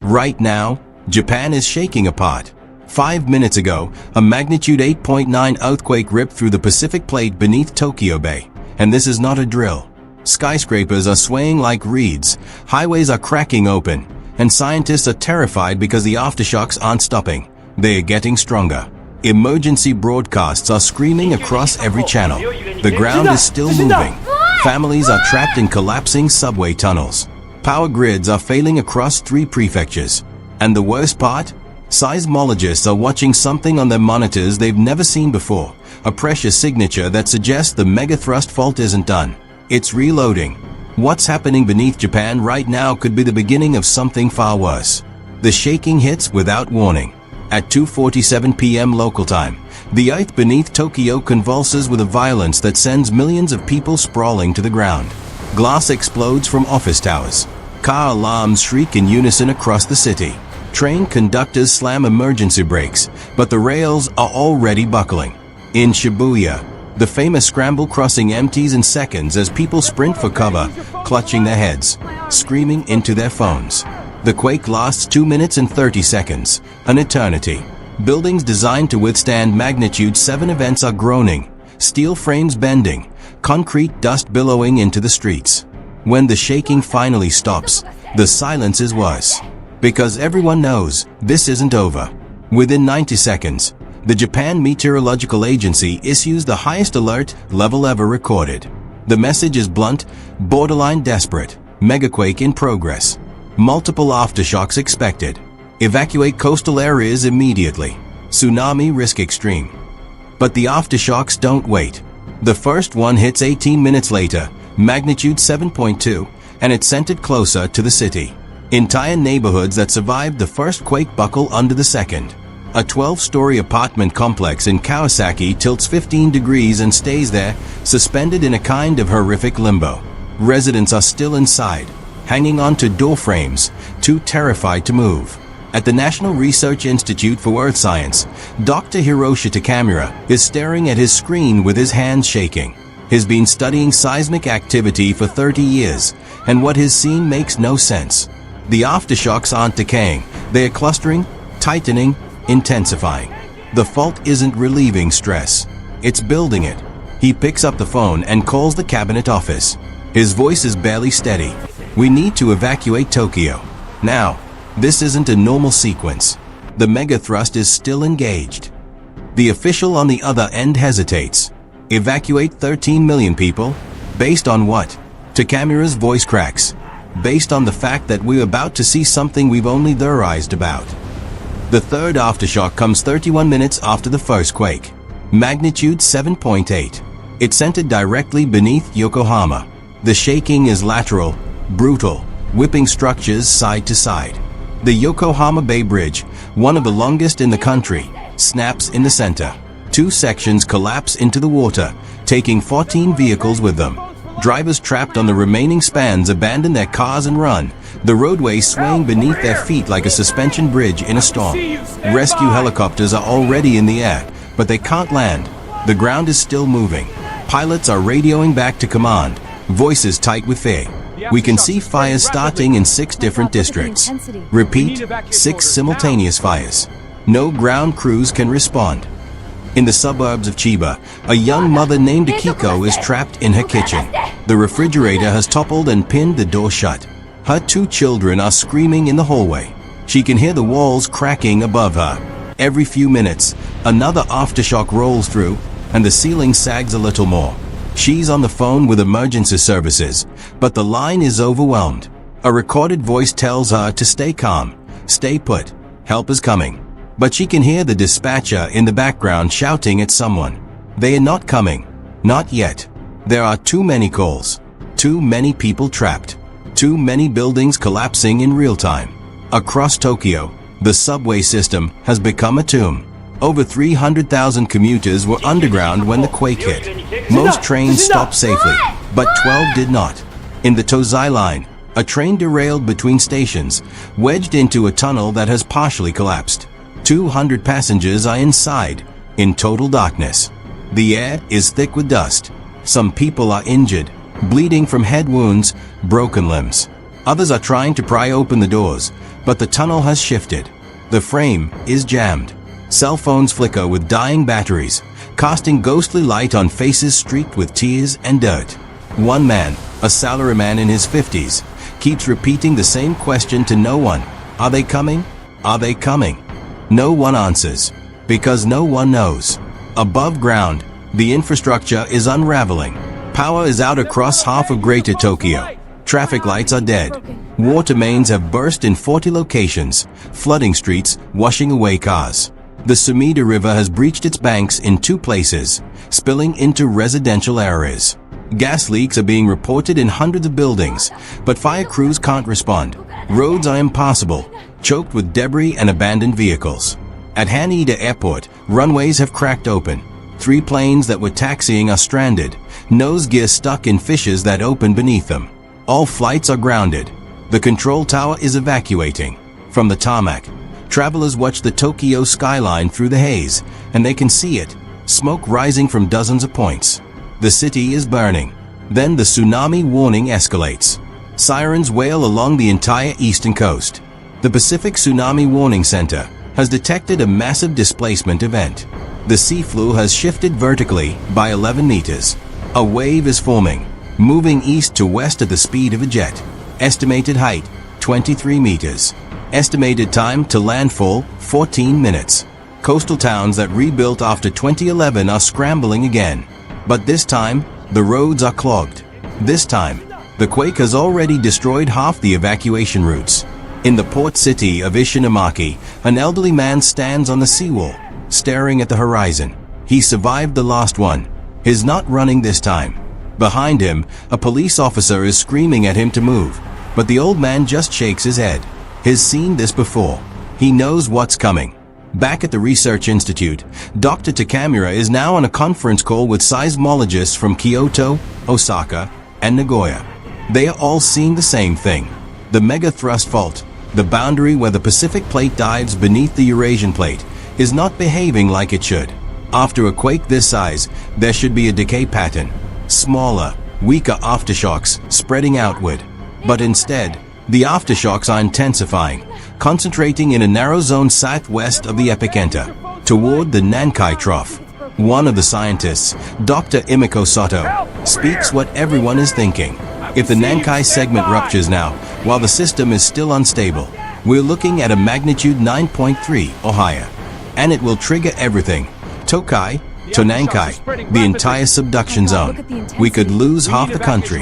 Right now, Japan is shaking apart. 5 minutes ago, a magnitude 8.9 earthquake ripped through the Pacific plate beneath Tokyo Bay. And this is not a drill. Skyscrapers are swaying like reeds, highways are cracking open, and scientists are terrified because the aftershocks aren't stopping. They are getting stronger. Emergency broadcasts are screaming across every channel. The ground is still moving. Families are trapped in collapsing subway tunnels. Power grids are failing across 3 prefectures. And the worst part? Seismologists are watching something on their monitors they've never seen before. A pressure signature that suggests the megathrust fault isn't done. It's reloading. What's happening beneath Japan right now could be the beginning of something far worse. The shaking hits without warning. At 2:47 p.m. local time, the earth beneath Tokyo convulses with a violence that sends millions of people sprawling to the ground. Glass explodes from office towers. Car alarms shriek in unison across the city. Train conductors slam emergency brakes, but the rails are already buckling. In Shibuya, the famous scramble crossing empties in seconds as people sprint for cover, clutching their heads, screaming into their phones. The quake lasts 2 minutes and 30 seconds, an eternity. Buildings designed to withstand magnitude 7 events are groaning, steel frames bending, concrete dust billowing into the streets. When the shaking finally stops, the silence is worse. Because everyone knows this isn't over. Within 90 seconds, the Japan Meteorological Agency issues the highest alert level ever recorded. The message is blunt, borderline desperate. Megaquake in progress. Multiple aftershocks expected. Evacuate coastal areas immediately. Tsunami risk extreme. But the aftershocks don't wait. The first one hits 18 minutes later, magnitude 7.2, and it sent it closer to the city. Entire neighborhoods that survived the first quake buckle under the second. A 12-story apartment complex in Kawasaki tilts 15 degrees and stays there, suspended in a kind of horrific limbo. Residents are still inside, hanging onto door frames, too terrified to move. At the National Research Institute for Earth Science, Dr. Hiroshi Takamura is staring at his screen with his hands shaking. He's been studying seismic activity for 30 years, and what he's seen makes no sense. The aftershocks aren't decaying, they are clustering, tightening, intensifying. The fault isn't relieving stress, it's building it. He picks up the phone and calls the cabinet office. His voice is barely steady. We need to evacuate Tokyo. Now, this isn't a normal sequence. The megathrust is still engaged. The official on the other end hesitates. Evacuate 13 million people? Based on what? Takamura's voice cracks. Based on the fact that we're about to see something we've only theorized about. The third aftershock comes 31 minutes after the first quake. Magnitude 7.8. It sent it directly beneath Yokohama. The shaking is lateral, brutal, whipping structures side to side. The Yokohama Bay Bridge, one of the longest in the country, snaps in the center. 2 sections collapse into the water, taking 14 vehicles with them. Drivers trapped on the remaining spans abandon their cars and run, the roadway swaying beneath their feet like a suspension bridge in a storm. Rescue helicopters are already in the air, but they can't land. The ground is still moving. Pilots are radioing back to command, voices tight with fear. We can see fires starting in 6 different districts. Repeat, 6 simultaneous fires. No ground crews can respond. In the suburbs of Chiba, a young mother named Akiko is trapped in her kitchen. The refrigerator has toppled and pinned the door shut. Her 2 children are screaming in the hallway. She can hear the walls cracking above her. Every few minutes, another aftershock rolls through, and the ceiling sags a little more. She's on the phone with emergency services, but the line is overwhelmed. A recorded voice tells her to stay calm, stay put, help is coming. But she can hear the dispatcher in the background shouting at someone. They are not coming. Not yet. There are too many calls. Too many people trapped. Too many buildings collapsing in real time. Across Tokyo, the subway system has become a tomb. Over 300,000 commuters were underground when the quake hit. Most trains stopped safely, but 12 did not. In the Tozai line, a train derailed between stations, wedged into a tunnel that has partially collapsed. 200 passengers are inside, in total darkness. The air is thick with dust. Some people are injured, bleeding from head wounds, broken limbs. Others are trying to pry open the doors, but the tunnel has shifted. The frame is jammed. Cell phones flicker with dying batteries, casting ghostly light on faces streaked with tears and dirt. One man, a salaryman in his 50s, keeps repeating the same question to no one. Are they coming? Are they coming? No one answers, because no one knows. Above ground, the infrastructure is unraveling. Power is out across half of Greater Tokyo. Traffic lights are dead. Water mains have burst in 40 locations, flooding streets, washing away cars. The Sumida River has breached its banks in 2 places, spilling into residential areas. Gas leaks are being reported in hundreds of buildings, but fire crews can't respond. Roads are impassable, choked with debris and abandoned vehicles. At Haneda Airport, runways have cracked open. 3 planes that were taxiing are stranded, nose gear stuck in fissures that open beneath them. All flights are grounded. The control tower is evacuating. From the tarmac, travelers watch the Tokyo skyline through the haze, and they can see it, smoke rising from dozens of points. The city is burning. Then the tsunami warning escalates. Sirens wail along the entire eastern coast. The Pacific Tsunami Warning Center has detected a massive displacement event. The seafloor has shifted vertically by 11 meters. A wave is forming, moving east to west at the speed of a jet. Estimated height, 23 meters. Estimated time to landfall, 14 minutes. Coastal towns that rebuilt after 2011 are scrambling again. But this time, the roads are clogged. This time, the quake has already destroyed half the evacuation routes. In the port city of Ishinomaki, an elderly man stands on the seawall, staring at the horizon. He survived the last one. He's not running this time. Behind him, a police officer is screaming at him to move, but the old man just shakes his head. He's seen this before. He knows what's coming. Back at the Research Institute, Dr. Takamura is now on a conference call with seismologists from Kyoto, Osaka, and Nagoya. They are all seeing the same thing. The megathrust fault, the boundary where the Pacific Plate dives beneath the Eurasian Plate, is not behaving like it should. After a quake this size, there should be a decay pattern. Smaller, weaker aftershocks spreading outward. But instead, the aftershocks are intensifying, concentrating in a narrow zone southwest of the epicenter, toward the Nankai Trough. One of the scientists, Dr. Imiko Sato, speaks what everyone is thinking. If the Nankai segment ruptures now, while the system is still unstable, we're looking at a magnitude 9.3 or higher. And it will trigger everything. Tokai, to Nankai, the entire subduction zone. We could lose half the country.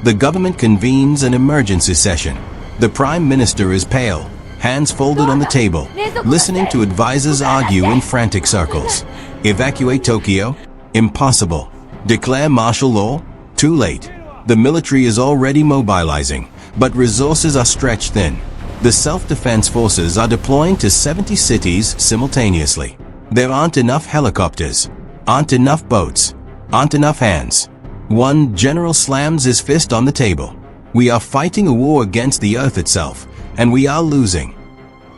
The government convenes an emergency session. The Prime Minister is pale, hands folded on the table, listening to advisors argue in frantic circles. Evacuate Tokyo? Impossible. Declare martial law? Too late. The military is already mobilizing, but resources are stretched thin. The self-defense forces are deploying to 70 cities simultaneously. There aren't enough helicopters, aren't enough boats, aren't enough hands. One general slams his fist on the table. We are fighting a war against the Earth itself, and we are losing.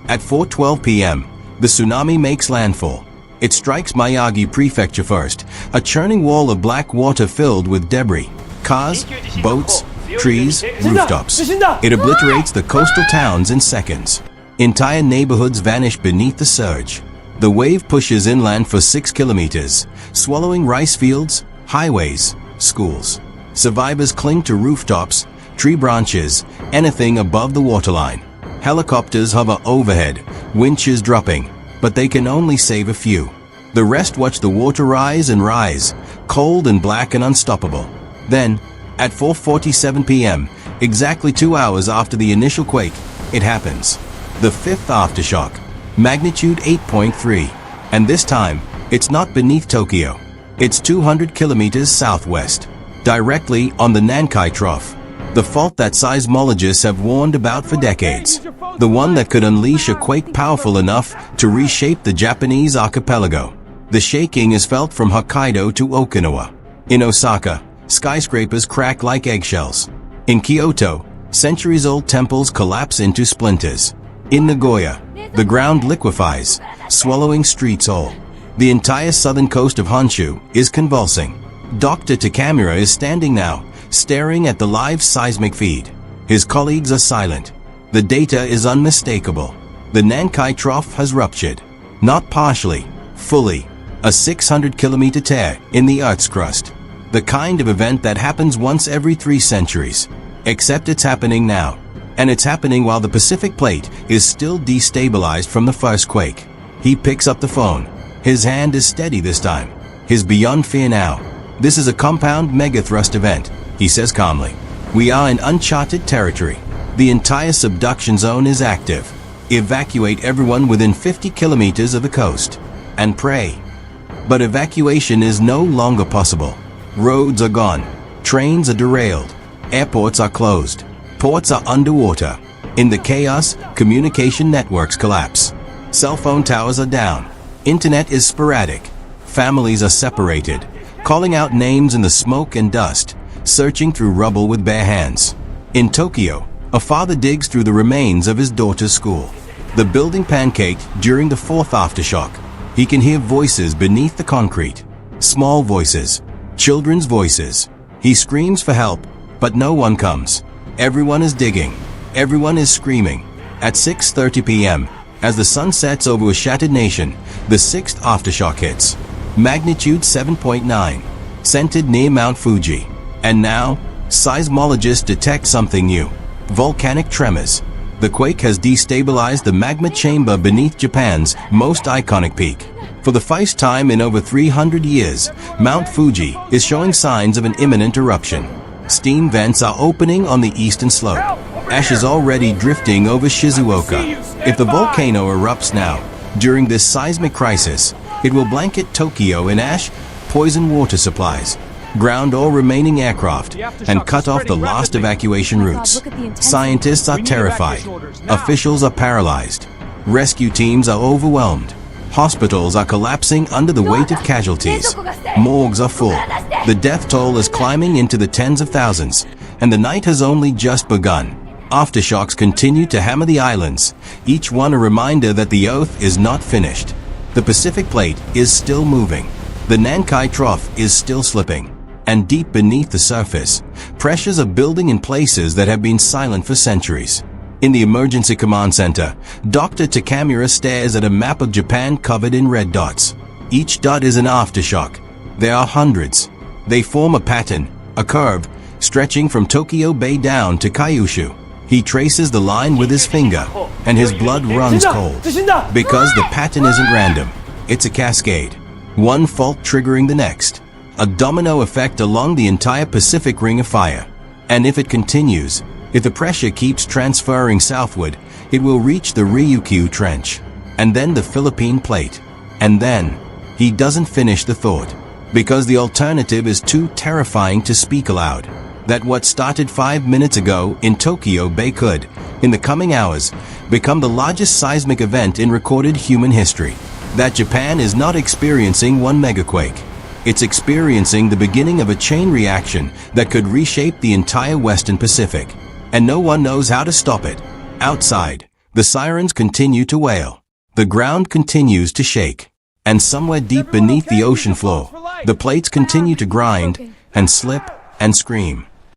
At 4:12 p.m., the tsunami makes landfall. It strikes Miyagi Prefecture first, a churning wall of black water filled with debris. Cars, boats, trees, rooftops. It obliterates the coastal towns in seconds. Entire neighborhoods vanish beneath the surge. The wave pushes inland for 6 kilometers, swallowing rice fields, highways, schools. Survivors cling to rooftops, tree branches, anything above the waterline. Helicopters hover overhead, winches dropping, but they can only save a few. The rest watch the water rise and rise, cold and black and unstoppable. Then, at 4:47 p.m., exactly 2 hours after the initial quake, it happens. The 5th aftershock, magnitude 8.3. And this time, it's not beneath Tokyo. It's 200 kilometers southwest, directly on the Nankai Trough. The fault that seismologists have warned about for decades. The one that could unleash a quake powerful enough to reshape the Japanese archipelago. The shaking is felt from Hokkaido to Okinawa. In Osaka, skyscrapers crack like eggshells. In Kyoto, centuries-old temples collapse into splinters. In Nagoya, the ground liquefies, swallowing streets whole. The entire southern coast of Honshu is convulsing. Dr. Takamura is standing now, staring at the live seismic feed. His colleagues are silent. The data is unmistakable. The Nankai Trough has ruptured. Not partially, fully. A 600-kilometer tear in the Earth's crust. The kind of event that happens once every 3 centuries. Except it's happening now. And it's happening while the Pacific Plate is still destabilized from the first quake. He picks up the phone. His hand is steady this time. He's beyond fear now. This is a compound megathrust event, he says calmly. We are in uncharted territory. The entire subduction zone is active. Evacuate everyone within 50 kilometers of the coast. And pray. But evacuation is no longer possible. Roads are gone. Trains are derailed. Airports are closed. Ports are underwater. In the chaos, communication networks collapse. Cell phone towers are down. Internet is sporadic. Families are separated. Calling out names in the smoke and dust. Searching through rubble with bare hands. In Tokyo, a father digs through the remains of his daughter's school. The building pancaked during the 4th aftershock. He can hear voices beneath the concrete. Small voices. Children's voices. He screams for help, but no one comes. Everyone is digging. Everyone is screaming. At 6:30 p.m., as the sun sets over a shattered nation, the 6th aftershock hits. Magnitude 7.9. Centered near Mount Fuji. And now, seismologists detect something new. Volcanic tremors. The quake has destabilized the magma chamber beneath Japan's most iconic peak. For the first time in over 300 years, Mount Fuji is showing signs of an imminent eruption. Steam vents are opening on the eastern slope. Ash is already drifting over Shizuoka. If the volcano erupts now, during this seismic crisis, it will blanket Tokyo in ash, poison water supplies, ground all remaining aircraft, and cut off the last evacuation routes. Scientists are terrified. Officials are paralyzed. Rescue teams are overwhelmed. Hospitals are collapsing under the weight of casualties. Morgues are full. The death toll is climbing into the tens of thousands, and the night has only just begun. Aftershocks continue to hammer the islands, each one a reminder that the Earth is not finished. The Pacific Plate is still moving. The Nankai Trough is still slipping. And deep beneath the surface, pressures are building in places that have been silent for centuries. In the emergency command center, Dr. Takamura stares at a map of Japan covered in red dots. Each dot is an aftershock. There are hundreds. They form a pattern, a curve, stretching from Tokyo Bay down to Kyushu. He traces the line with his finger, and his blood runs cold. Because the pattern isn't random. It's a cascade. One fault triggering the next. A domino effect along the entire Pacific Ring of Fire. And if it continues, if the pressure keeps transferring southward, it will reach the Ryukyu Trench. And then the Philippine Plate. And then, he doesn't finish the thought. Because the alternative is too terrifying to speak aloud. That what started 5 minutes ago in Tokyo Bay could, in the coming hours, become the largest seismic event in recorded human history. That Japan is not experiencing one megaquake. It's experiencing the beginning of a chain reaction that could reshape the entire Western Pacific. And no one knows how to stop it. Outside, the sirens continue to wail. The ground continues to shake. And somewhere deep beneath the ocean floor, the plates continue to grind and slip and scream.